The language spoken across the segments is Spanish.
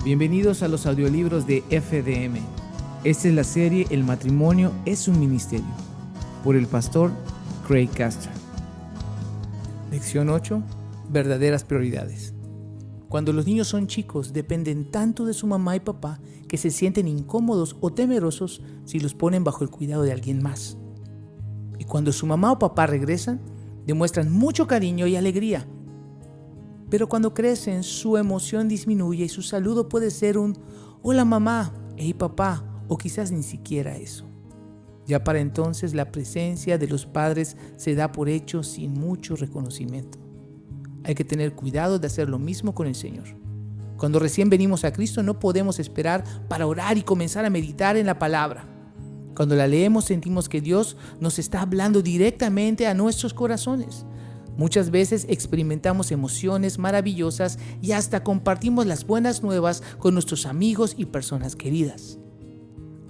Bienvenidos a los audiolibros de FDM. Esta es la serie El matrimonio es un ministerio, por el pastor Craig Castor. Lección 8. Verdaderas prioridades. Cuando los niños son chicos, dependen tanto de su mamá y papá que se sienten incómodos o temerosos si los ponen bajo el cuidado de alguien más. Y cuando su mamá o papá regresan, demuestran mucho cariño y alegría. Pero cuando crecen, su emoción disminuye y su saludo puede ser un «Hola mamá, hey papá», o quizás ni siquiera eso. Ya para entonces la presencia de los padres se da por hecho sin mucho reconocimiento. Hay que tener cuidado de hacer lo mismo con el Señor. Cuando recién venimos a Cristo no podemos esperar para orar y comenzar a meditar en la palabra. Cuando la leemos sentimos que Dios nos está hablando directamente a nuestros corazones. Muchas veces experimentamos emociones maravillosas y hasta compartimos las buenas nuevas con nuestros amigos y personas queridas.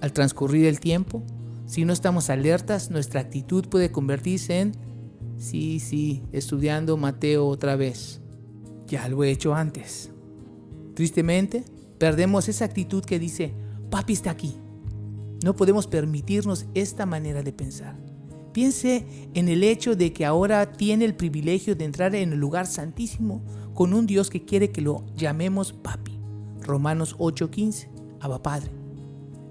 Al transcurrir el tiempo, si no estamos alertas, nuestra actitud puede convertirse en sí, estudiando Mateo otra vez. Ya lo he hecho antes. Tristemente, perdemos esa actitud que dice, papi está aquí. No podemos permitirnos esta manera de pensar. Piense en el hecho de que ahora tiene el privilegio de entrar en el lugar santísimo con un Dios que quiere que lo llamemos papi. Romanos 8:15, Abba Padre.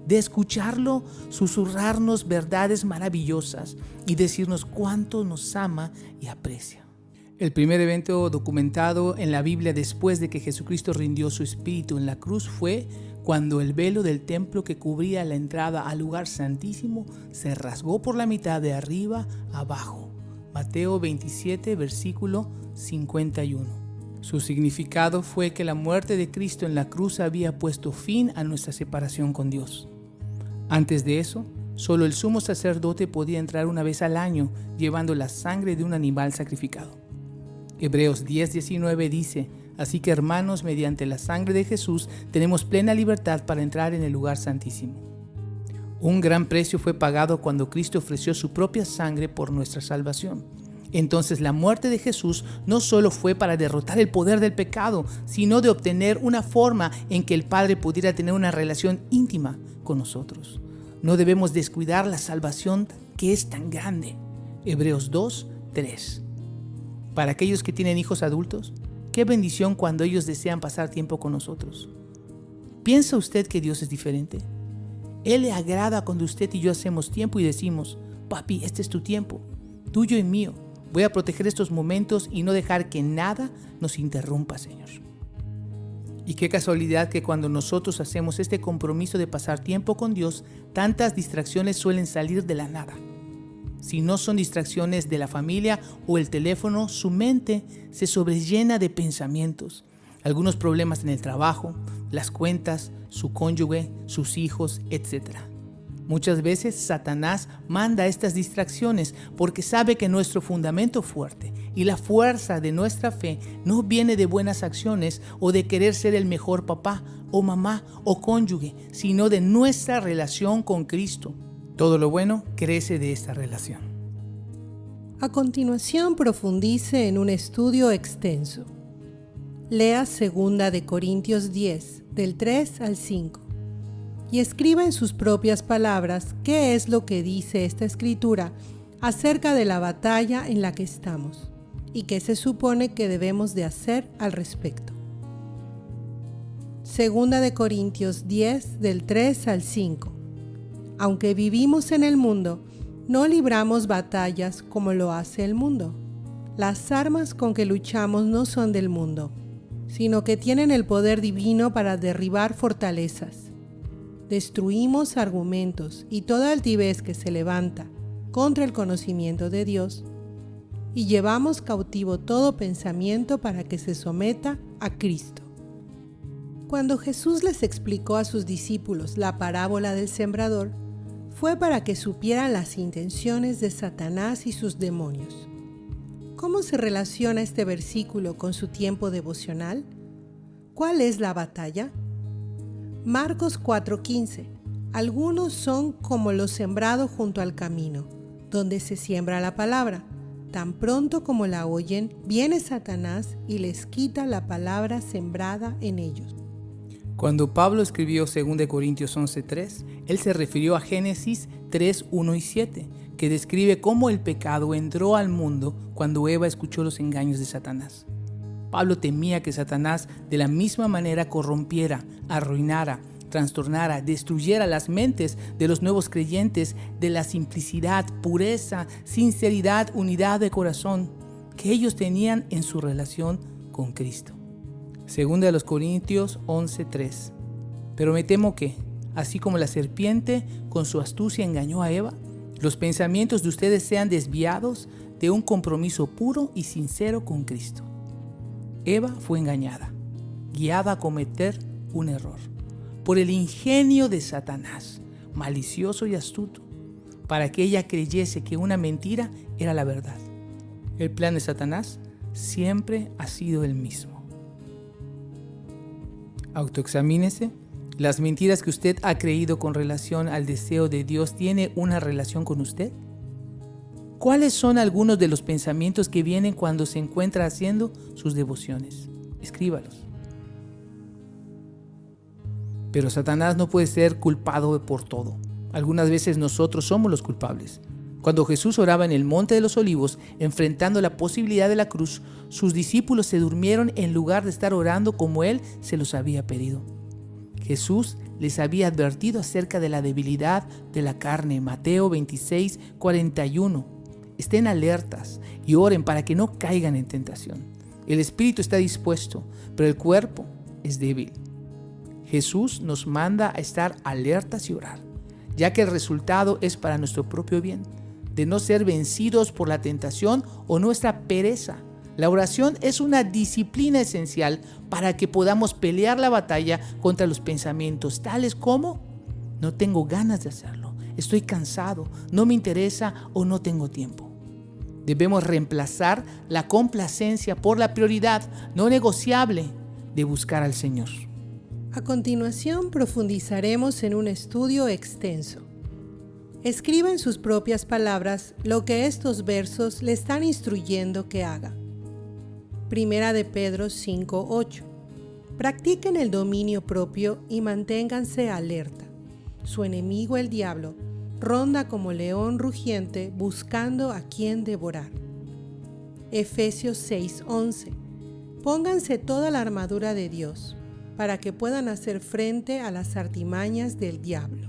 De escucharlo susurrarnos verdades maravillosas y decirnos cuánto nos ama y aprecia. El primer evento documentado en la Biblia después de que Jesucristo rindió su espíritu en la cruz fue cuando el velo del templo que cubría la entrada al lugar santísimo se rasgó por la mitad de arriba a abajo. Mateo 27, versículo 51. Su significado fue que la muerte de Cristo en la cruz había puesto fin a nuestra separación con Dios. Antes de eso, solo el sumo sacerdote podía entrar una vez al año llevando la sangre de un animal sacrificado. Hebreos 10:19 dice, así que hermanos, mediante la sangre de Jesús tenemos plena libertad para entrar en el lugar santísimo. Un gran precio fue pagado cuando Cristo ofreció su propia sangre por nuestra salvación. Entonces la muerte de Jesús no solo fue para derrotar el poder del pecado, sino de obtener una forma en que el Padre pudiera tener una relación íntima con nosotros. No debemos descuidar la salvación que es tan grande. Hebreos 2:3. Para aquellos que tienen hijos adultos, qué bendición cuando ellos desean pasar tiempo con nosotros. ¿Piensa usted que Dios es diferente? Él le agrada cuando usted y yo hacemos tiempo y decimos, papi, este es tu tiempo, tuyo y mío. Voy a proteger estos momentos y no dejar que nada nos interrumpa, Señor. Y qué casualidad que cuando nosotros hacemos este compromiso de pasar tiempo con Dios, tantas distracciones suelen salir de la nada. Si no son distracciones de la familia o el teléfono, su mente se sobrellena de pensamientos. Algunos problemas en el trabajo, las cuentas, su cónyuge, sus hijos, etc. Muchas veces Satanás manda estas distracciones porque sabe que nuestro fundamento fuerte y la fuerza de nuestra fe no viene de buenas acciones o de querer ser el mejor papá o mamá o cónyuge, sino de nuestra relación con Cristo. Todo lo bueno crece de esta relación. A continuación profundice en un estudio extenso. Lea 2 de Corintios 10, del 3 al 5, y escriba en sus propias palabras qué es lo que dice esta escritura acerca de la batalla en la que estamos y qué se supone que debemos de hacer al respecto. 2 de Corintios 10, del 3 al 5. Aunque vivimos en el mundo, no libramos batallas como lo hace el mundo. Las armas con que luchamos no son del mundo, sino que tienen el poder divino para derribar fortalezas. Destruimos argumentos y toda altivez que se levanta contra el conocimiento de Dios, y llevamos cautivo todo pensamiento para que se someta a Cristo. Cuando Jesús les explicó a sus discípulos la parábola del sembrador, fue para que supieran las intenciones de Satanás y sus demonios. ¿Cómo se relaciona este versículo con su tiempo devocional? ¿Cuál es la batalla? Marcos 4:15. Algunos son como lo sembrado junto al camino, donde se siembra la palabra. Tan pronto como la oyen, viene Satanás y les quita la palabra sembrada en ellos. Cuando Pablo escribió 2 Corintios 11:3, él se refirió a Génesis 3:1 y 7, que describe cómo el pecado entró al mundo cuando Eva escuchó los engaños de Satanás. Pablo temía que Satanás de la misma manera corrompiera, arruinara, trastornara, destruyera las mentes de los nuevos creyentes de la simplicidad, pureza, sinceridad, unidad de corazón que ellos tenían en su relación con Cristo. 2 Corintios 11:3. Pero me temo que, así como la serpiente con su astucia engañó a Eva, los pensamientos de ustedes sean desviados de un compromiso puro y sincero con Cristo. Eva fue engañada, guiada a cometer un error, por el ingenio de Satanás, malicioso y astuto, para que ella creyese que una mentira era la verdad. El plan de Satanás siempre ha sido el mismo. Autoexamínese. ¿Las mentiras que usted ha creído con relación al deseo de Dios tienen una relación con usted? ¿Cuáles son algunos de los pensamientos que vienen cuando se encuentra haciendo sus devociones? Escríbalos. Pero Satanás no puede ser culpado por todo. Algunas veces nosotros somos los culpables. Cuando Jesús oraba en el Monte de los Olivos, enfrentando la posibilidad de la cruz, sus discípulos se durmieron en lugar de estar orando como Él se los había pedido. Jesús les había advertido acerca de la debilidad de la carne. Mateo 26:41. Estén alertas y oren para que no caigan en tentación. El espíritu está dispuesto, pero el cuerpo es débil. Jesús nos manda a estar alertas y orar, ya que el resultado es para nuestro propio bien, de no ser vencidos por la tentación o nuestra pereza. La oración es una disciplina esencial para que podamos pelear la batalla contra los pensamientos tales como: no tengo ganas de hacerlo, estoy cansado, no me interesa o no tengo tiempo. Debemos reemplazar la complacencia por la prioridad no negociable de buscar al Señor. A continuación profundizaremos en un estudio extenso. Escriba en sus propias palabras lo que estos versos le están instruyendo que haga. Primera de Pedro 5:8. Practiquen el dominio propio y manténganse alerta. Su enemigo, el diablo, ronda como león rugiente buscando a quien devorar. Efesios 6:11. Pónganse toda la armadura de Dios para que puedan hacer frente a las artimañas del diablo.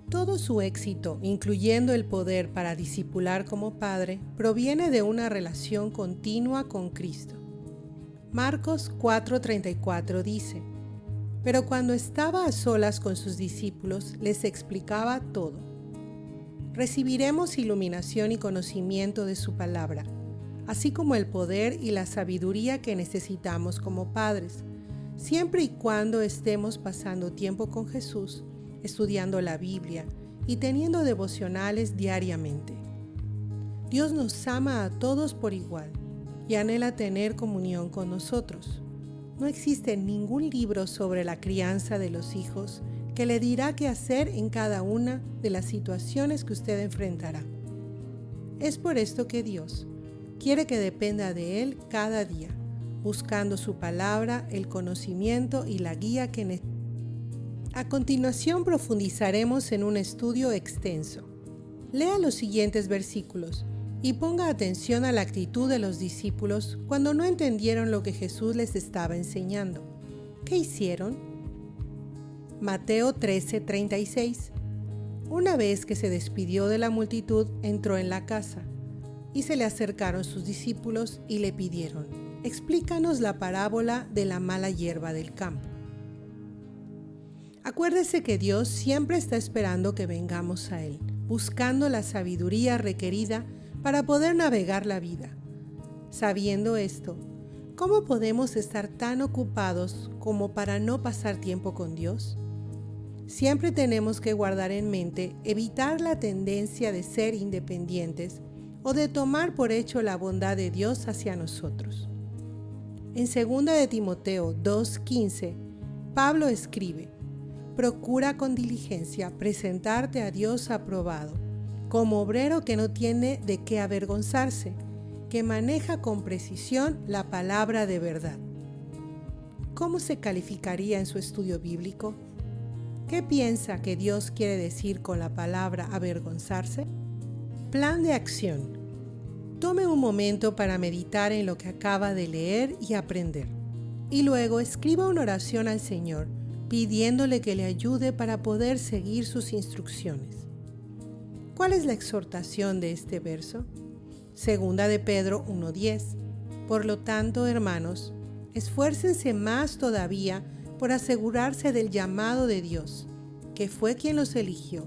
Todo su éxito, incluyendo el poder para discipular como padre, proviene de una relación continua con Cristo. Marcos 4:34 dice: pero cuando estaba a solas con sus discípulos, les explicaba todo. Recibiremos iluminación y conocimiento de su palabra, así como el poder y la sabiduría que necesitamos como padres, siempre y cuando estemos pasando tiempo con Jesús, estudiando la Biblia y teniendo devocionales diariamente. Dios nos ama a todos por igual y anhela tener comunión con nosotros. No existe ningún libro sobre la crianza de los hijos que le dirá qué hacer en cada una de las situaciones que usted enfrentará. Es por esto que Dios quiere que dependa de Él cada día, buscando su palabra, el conocimiento y la guía que necesita. A continuación profundizaremos en un estudio extenso. Lea los siguientes versículos y ponga atención a la actitud de los discípulos cuando no entendieron lo que Jesús les estaba enseñando. ¿Qué hicieron? Mateo 13:36. Una vez que se despidió de la multitud, entró en la casa, y se le acercaron sus discípulos y le pidieron: explícanos la parábola de la mala hierba del campo. Acuérdese que Dios siempre está esperando que vengamos a Él, buscando la sabiduría requerida para poder navegar la vida. Sabiendo esto, ¿cómo podemos estar tan ocupados como para no pasar tiempo con Dios? Siempre tenemos que guardar en mente evitar la tendencia de ser independientes o de tomar por hecho la bondad de Dios hacia nosotros. En 2 de Timoteo 2:15, Pablo escribe: procura con diligencia presentarte a Dios aprobado, como obrero que no tiene de qué avergonzarse, que maneja con precisión la palabra de verdad. ¿cómo se calificaría en su estudio bíblico? ¿Qué piensa que Dios quiere decir con la palabra avergonzarse? Plan de acción. Tome un momento para meditar en lo que acaba de leer y aprender. Y luego escriba una oración al Señor, pidiéndole que le ayude para poder seguir sus instrucciones. ¿Cuál es la exhortación de este verso? Segunda de Pedro 1:10. Por lo tanto, hermanos, esfuércense más todavía por asegurarse del llamado de Dios, que fue quien los eligió.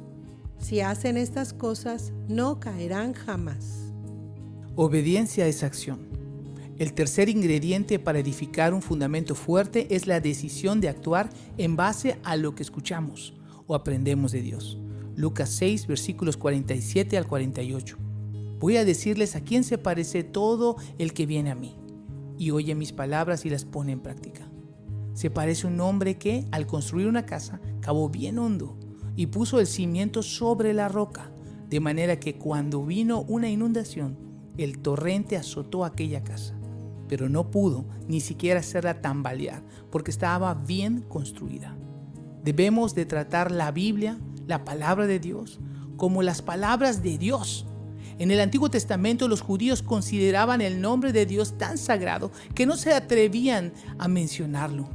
Si hacen estas cosas, no caerán jamás. Obediencia es acción. El tercer ingrediente para edificar un fundamento fuerte es la decisión de actuar en base a lo que escuchamos o aprendemos de Dios. Lucas 6, versículos 47 al 48. Voy a decirles a quién se parece todo el que viene a mí y oye mis palabras y las pone en práctica. Se parece un hombre que, al construir una casa, cavó bien hondo y puso el cimiento sobre la roca, de manera que cuando vino una inundación, el torrente azotó aquella casa, pero no pudo ni siquiera hacerla tambalear, porque estaba bien construida. Debemos de tratar la Biblia, la palabra de Dios, como las palabras de Dios. En el Antiguo Testamento los judíos consideraban el nombre de Dios tan sagrado que no se atrevían a mencionarlo.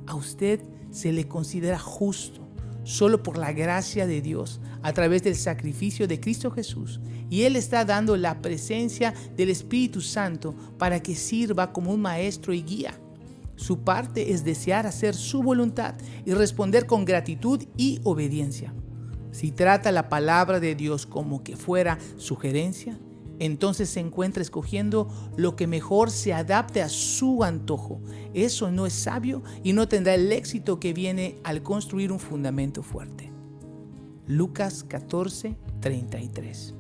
A usted se le considera justo solo por la gracia de Dios a través del sacrificio de Cristo Jesús, y Él está dando la presencia del Espíritu Santo para que sirva como un maestro y guía. Su parte es desear hacer su voluntad y responder con gratitud y obediencia. Si trata la palabra de Dios como que fuera sugerencia, entonces se encuentra escogiendo lo que mejor se adapte a su antojo. Eso no es sabio y no tendrá el éxito que viene al construir un fundamento fuerte. Lucas 14:33.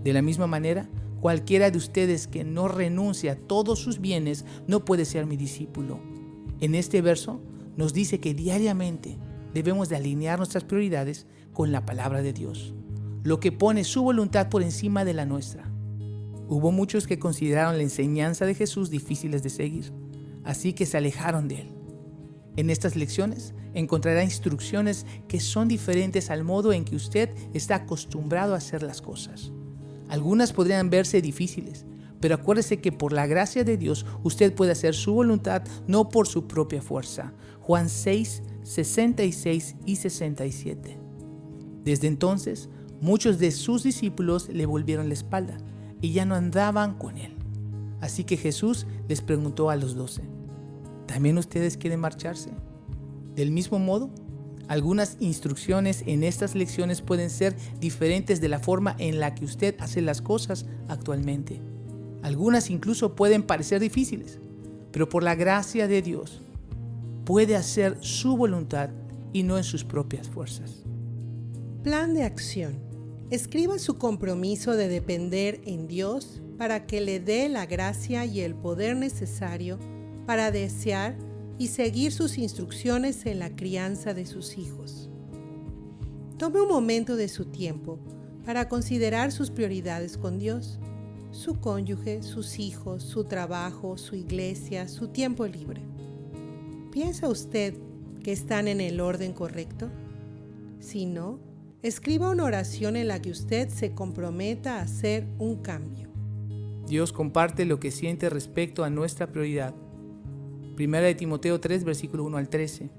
De la misma manera, cualquiera de ustedes que no renuncie a todos sus bienes no puede ser mi discípulo. En este verso nos dice que diariamente debemos de alinear nuestras prioridades con la palabra de Dios, lo que pone su voluntad por encima de la nuestra. Hubo muchos que consideraron la enseñanza de Jesús difíciles de seguir, así que se alejaron de él. En estas lecciones encontrará instrucciones que son diferentes al modo en que usted está acostumbrado a hacer las cosas. Algunas podrían verse difíciles, pero acuérdese que por la gracia de Dios usted puede hacer su voluntad, no por su propia fuerza. Juan 6, 66 y 67. Desde entonces, muchos de sus discípulos le volvieron la espalda y ya no andaban con él. Así que Jesús les preguntó a los 12, ¿también ustedes quieren marcharse? Del mismo modo, algunas instrucciones en estas lecciones pueden ser diferentes de la forma en la que usted hace las cosas actualmente. Algunas incluso pueden parecer difíciles, pero por la gracia de Dios puede hacer su voluntad y no en sus propias fuerzas. Plan de acción. Escriba su compromiso de depender en Dios para que le dé la gracia y el poder necesario para desear y seguir sus instrucciones en la crianza de sus hijos. Tome un momento de su tiempo para considerar sus prioridades con Dios, su cónyuge, sus hijos, su trabajo, su iglesia, su tiempo libre. ¿Piensa usted que están en el orden correcto? Si no, escriba una oración en la que usted se comprometa a hacer un cambio. Dios comparte lo que siente respecto a nuestra prioridad. Primera de Timoteo 3, versículo 1 al 13.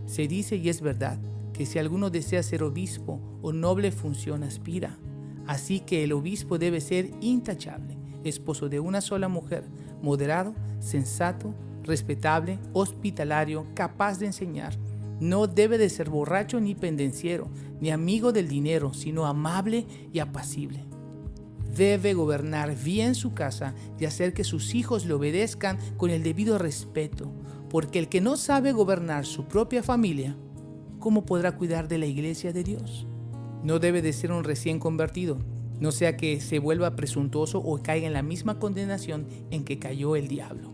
Se dice y es verdad que si alguno desea ser obispo o noble función aspira. Así que el obispo debe ser intachable, esposo de una sola mujer, moderado, sensato, respetable, hospitalario, capaz de enseñar. No debe de ser borracho ni pendenciero, ni amigo del dinero, sino amable y apacible. Debe gobernar bien su casa y hacer que sus hijos le obedezcan con el debido respeto, porque el que no sabe gobernar su propia familia, ¿cómo podrá cuidar de la iglesia de Dios? No debe de ser un recién convertido, no sea que se vuelva presuntuoso o caiga en la misma condenación en que cayó el diablo.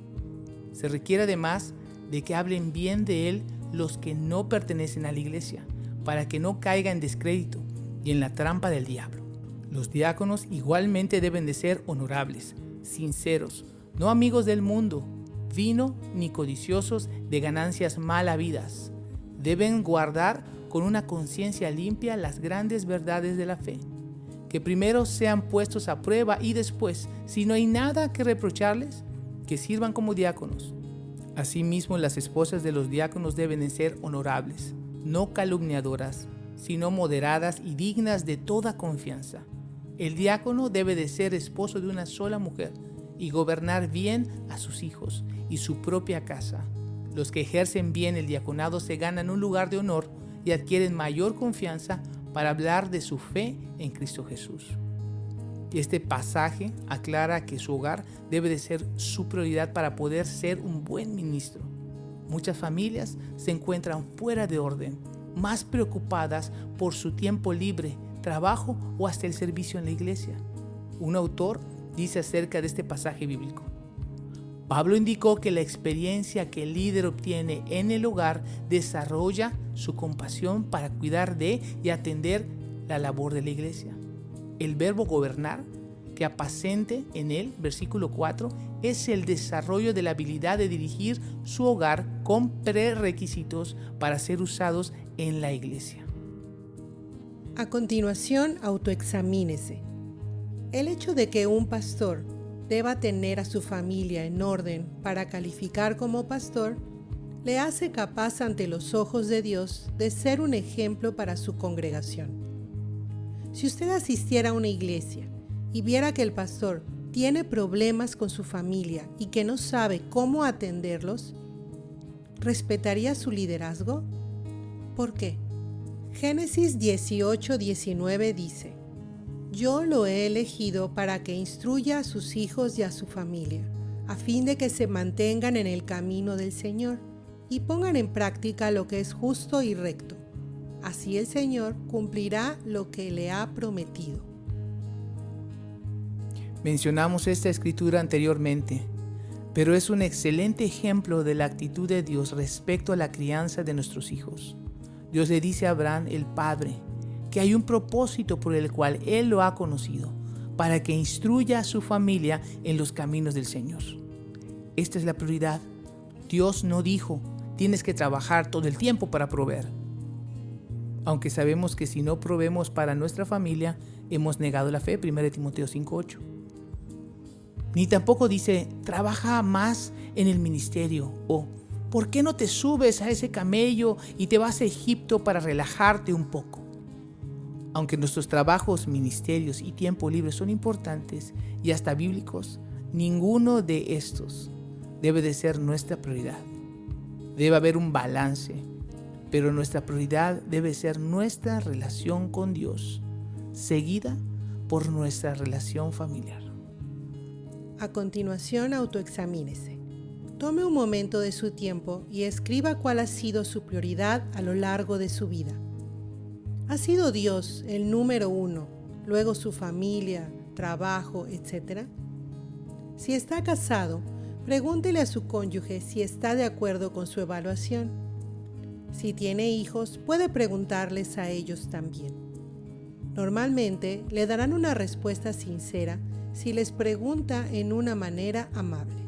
Se requiere además de que hablen bien de él los que no pertenecen a la iglesia, para que no caiga en descrédito y en la trampa del diablo. Los diáconos igualmente deben de ser honorables, sinceros, no amigos del mundo, vino ni codiciosos de ganancias mal habidas. Deben guardar con una conciencia limpia las grandes verdades de la fe, que primero sean puestos a prueba y después, si no hay nada que reprocharles, que sirvan como diáconos. Asimismo, las esposas de los diáconos deben de ser honorables, no calumniadoras, sino moderadas y dignas de toda confianza. El diácono debe de ser esposo de una sola mujer y gobernar bien a sus hijos y su propia casa. Los que ejercen bien el diaconado se ganan un lugar de honor y adquieren mayor confianza para hablar de su fe en Cristo Jesús. Este pasaje aclara que su hogar debe de ser su prioridad para poder ser un buen ministro. Muchas familias se encuentran fuera de orden, más preocupadas por su tiempo libre, trabajo o hasta el servicio en la iglesia. Un autor dice acerca de este pasaje bíblico: Pablo indicó que la experiencia que el líder obtiene en el hogar desarrolla su compasión para cuidar de y atender la labor de la iglesia. El verbo gobernar, que apacente en él, versículo 4, es el desarrollo de la habilidad de dirigir su hogar con prerequisitos para ser usados en la iglesia. A continuación, autoexamínese. El hecho de que un pastor deba tener a su familia en orden para calificar como pastor, le hace capaz ante los ojos de Dios de ser un ejemplo para su congregación. Si usted asistiera a una iglesia y viera que el pastor tiene problemas con su familia y que no sabe cómo atenderlos, ¿respetaría su liderazgo? ¿Por qué? Génesis 18:19 dice: Yo lo he elegido para que instruya a sus hijos y a su familia, a fin de que se mantengan en el camino del Señor y pongan en práctica lo que es justo y recto. Así el Señor cumplirá lo que le ha prometido. Mencionamos esta escritura anteriormente, pero es un excelente ejemplo de la actitud de Dios respecto a la crianza de nuestros hijos. Dios le dice a Abraham, el padre, que hay un propósito por el cual él lo ha conocido, para que instruya a su familia en los caminos del Señor. Esta es la prioridad. Dios no dijo: tienes que trabajar todo el tiempo para proveer. Aunque sabemos que si no proveemos para nuestra familia, hemos negado la fe, 1 Timoteo 5:8. Ni tampoco dice: trabaja más en el ministerio, o ¿por qué no te subes a ese camello y te vas a Egipto para relajarte un poco? Aunque nuestros trabajos, ministerios y tiempo libre son importantes y hasta bíblicos, ninguno de estos debe de ser nuestra prioridad. Debe haber un balance, pero nuestra prioridad debe ser nuestra relación con Dios, seguida por nuestra relación familiar. A continuación, autoexamínese. Tome un momento de su tiempo y escriba cuál ha sido su prioridad a lo largo de su vida. ¿Ha sido Dios el número 1, luego su familia, trabajo, etc.? Si está casado, pregúntele a su cónyuge si está de acuerdo con su evaluación. Si tiene hijos, puede preguntarles a ellos también. Normalmente le darán una respuesta sincera si les pregunta en una manera amable.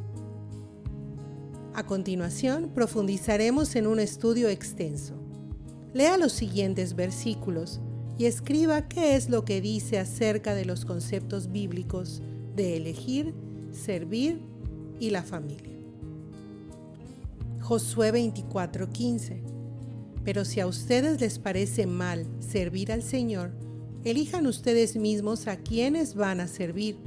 A continuación, profundizaremos en un estudio extenso. Lea los siguientes versículos y escriba qué es lo que dice acerca de los conceptos bíblicos de elegir, servir y la familia. Josué 24:15. Pero si a ustedes les parece mal servir al Señor, elijan ustedes mismos a quienes van a servir,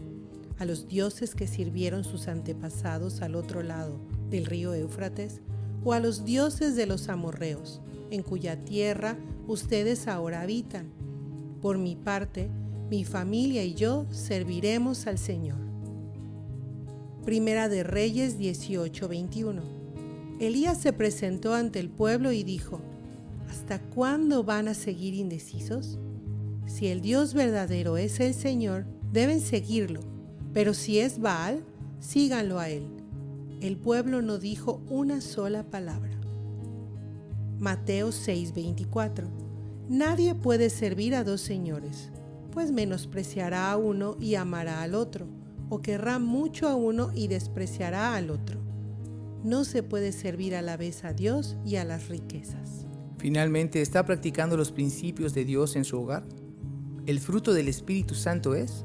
a los dioses que sirvieron sus antepasados al otro lado del río Éufrates, o a los dioses de los amorreos, en cuya tierra ustedes ahora habitan. Por mi parte, mi familia y yo serviremos al Señor. Primera de Reyes 18:21. Elías se presentó ante el pueblo y dijo: ¿hasta cuándo van a seguir indecisos? Si el Dios verdadero es el Señor, deben seguirlo, pero si es Baal, síganlo a él. El pueblo no dijo una sola palabra. Mateo 6:24. Nadie puede servir a dos señores, pues menospreciará a uno y amará al otro, o querrá mucho a uno y despreciará al otro. No se puede servir a la vez a Dios y a las riquezas. Finalmente, ¿está practicando los principios de Dios en su hogar? El fruto del Espíritu Santo es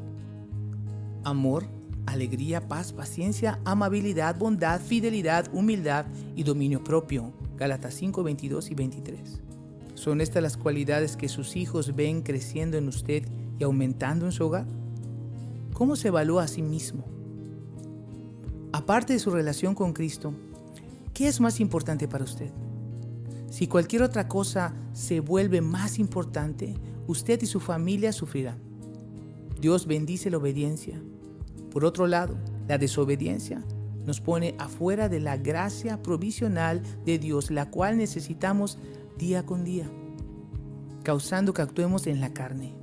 amor, alegría, paz, paciencia, amabilidad, bondad, fidelidad, humildad y dominio propio. Gálatas 5, 22 y 23. ¿Son estas las cualidades que sus hijos ven creciendo en usted y aumentando en su hogar? ¿Cómo se evalúa a sí mismo? Aparte de su relación con Cristo, ¿qué es más importante para usted? Si cualquier otra cosa se vuelve más importante, usted y su familia sufrirán. Dios bendice la obediencia. Por otro lado, la desobediencia nos pone afuera de la gracia provisional de Dios, la cual necesitamos día con día, causando que actuemos en la carne.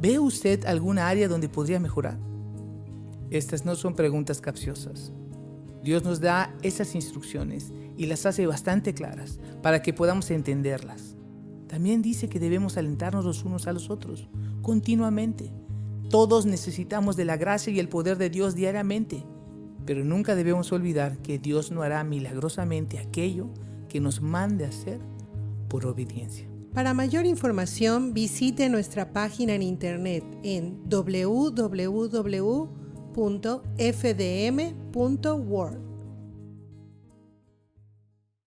¿Ve usted alguna área donde podría mejorar? Estas no son preguntas capciosas. Dios nos da esas instrucciones y las hace bastante claras para que podamos entenderlas. También dice que debemos alentarnos los unos a los otros continuamente. Todos necesitamos de la gracia y el poder de Dios diariamente, pero nunca debemos olvidar que Dios no hará milagrosamente aquello que nos mande a hacer por obediencia. Para mayor información, visite nuestra página en internet en www.fdm.world.